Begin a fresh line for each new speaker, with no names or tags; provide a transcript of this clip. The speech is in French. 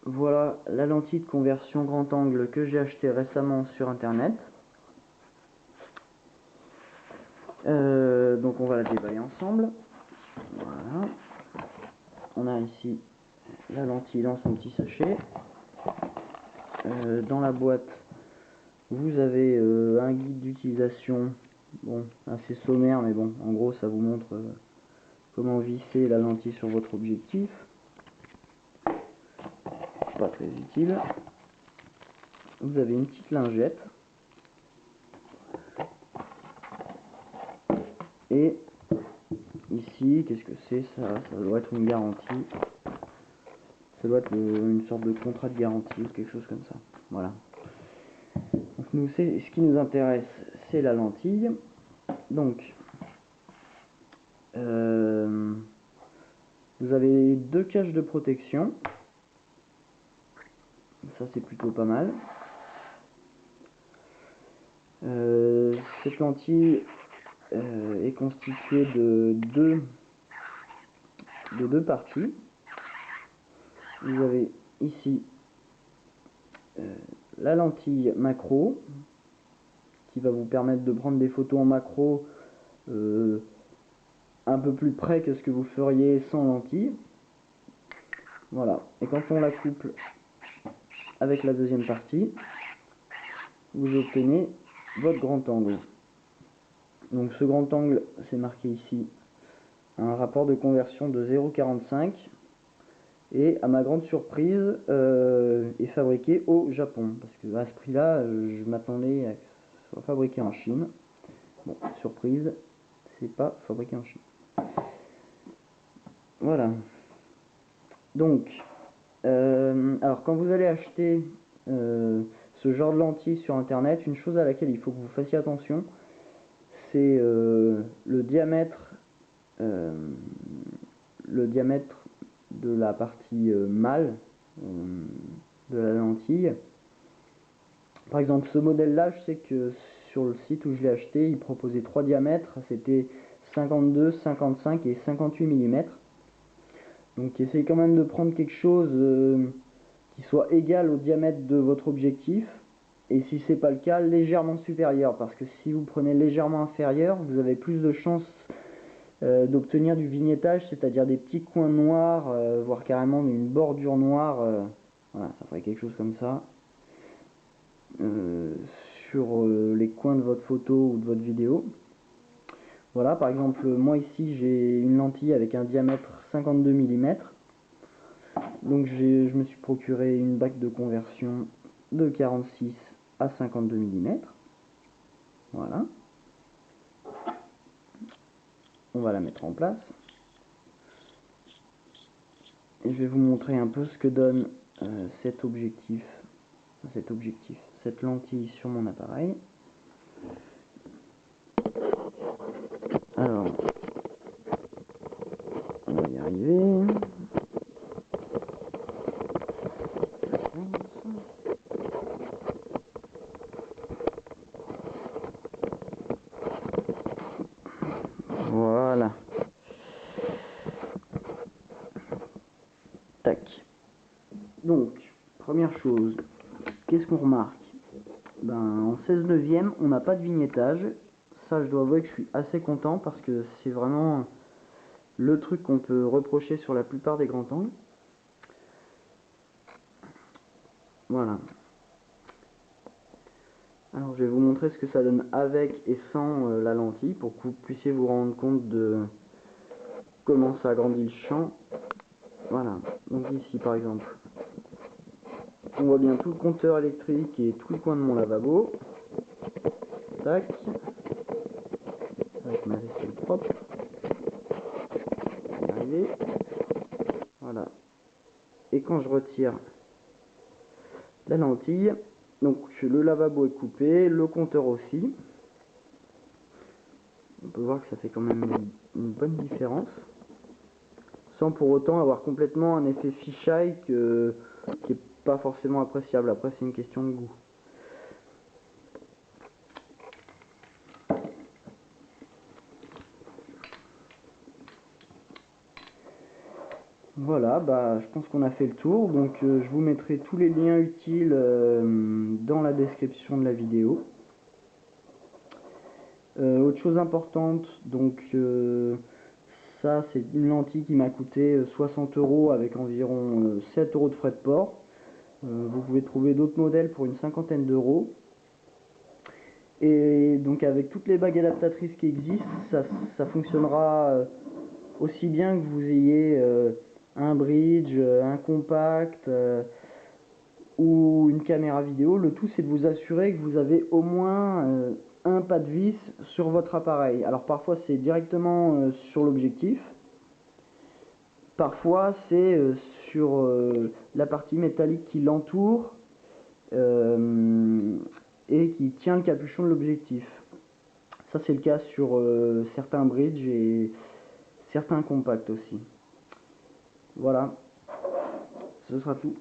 voilà la lentille de conversion grand angle que j'ai acheté récemment sur internet. Donc on va la déballer ensemble. Voilà. On a ici la lentille dans son petit sachet. Dans la boîte, vous avez un guide d'utilisation, bon, assez sommaire, mais bon, en gros ça vous montre comment visser la lentille sur votre objectif. Pas très utile. Vous avez une petite lingette. Et ici, qu'est-ce que c'est ça? Ça doit être une garantie. Ça doit être une sorte de contrat de garantie ou quelque chose comme ça. Voilà. Donc nous, ce qui nous intéresse, c'est la lentille. Donc, vous avez deux caches de protection. Ça, c'est plutôt pas mal. Cette lentille est constituée de deux parties. Vous avez ici la lentille macro qui va vous permettre de prendre des photos en macro un peu plus près que ce que vous feriez sans lentille. Voilà. Et quand on la couple avec la deuxième partie, vous obtenez votre grand angle. Donc ce grand angle, c'est marqué ici, un rapport de conversion de 0,45 et à ma grande surprise est fabriqué au Japon, parce que à ce prix là je m'attendais à ce que ce soit fabriqué en Chine. Bon, surprise, c'est pas fabriqué en Chine. Voilà. Donc alors quand vous allez acheter ce genre de lentille sur internet, une chose à laquelle il faut que vous fassiez attention, c'est le diamètre de la partie mâle de la lentille. Par exemple, ce modèle là, je sais que sur le site où je l'ai acheté, il proposait 3 diamètres, c'était 52, 55 et 58 mm. Donc essayez quand même de prendre quelque chose qui soit égal au diamètre de votre objectif, et si c'est pas le cas, légèrement supérieur, parce que si vous prenez légèrement inférieur, vous avez plus de chances d'obtenir du vignettage, c'est-à-dire des petits coins noirs, voire carrément une bordure noire. Voilà, ça ferait quelque chose comme ça sur les coins de votre photo ou de votre vidéo. Voilà, par exemple, moi ici j'ai une lentille avec un diamètre 52 mm. Donc je me suis procuré une bague de conversion de 46 à 52 mm. Voilà. On va la mettre en place. Et je vais vous montrer un peu ce que donne cette lentille sur mon appareil. Alors, on va y arriver. Voilà. Tac. Donc, première chose, qu'est-ce qu'on remarque? En 16 neuvième, on n'a pas de vignettage. Ça, je dois avouer que je suis assez content parce que c'est vraiment le truc qu'on peut reprocher sur la plupart des grands angles. Voilà. Alors, je vais vous montrer ce que ça donne avec et sans la lentille pour que vous puissiez vous rendre compte de comment ça agrandit le champ. Voilà. Donc ici, par exemple, on voit bien tout le compteur électrique et tout le coin de mon lavabo. Tac. Avec ma vaisselle propre. On va y arriver. Voilà. Et quand je retire la lentille, donc le lavabo est coupé, le compteur aussi. On peut voir que ça fait quand même une bonne différence. Sans pour autant avoir complètement un effet fisheye qui est pas forcément appréciable. Après, c'est une question de goût. Voilà, bah, je pense qu'on a fait le tour, donc je vous mettrai tous les liens utiles dans la description de la vidéo. Autre chose importante, donc ça c'est une lentille qui m'a coûté 60 € avec environ 7 € de frais de port. Vous pouvez trouver d'autres modèles pour une cinquantaine d'euros. Et donc avec toutes les bagues adaptatrices qui existent, ça fonctionnera aussi bien que vous ayez un bridge, un compact ou une caméra vidéo. Le tout c'est de vous assurer que vous avez au moins un pas de vis sur votre appareil. Alors parfois c'est directement sur l'objectif, parfois c'est sur la partie métallique qui l'entoure et qui tient le capuchon de l'objectif. Ça c'est le cas sur certains bridges et certains compacts aussi. Voilà, ce sera tout.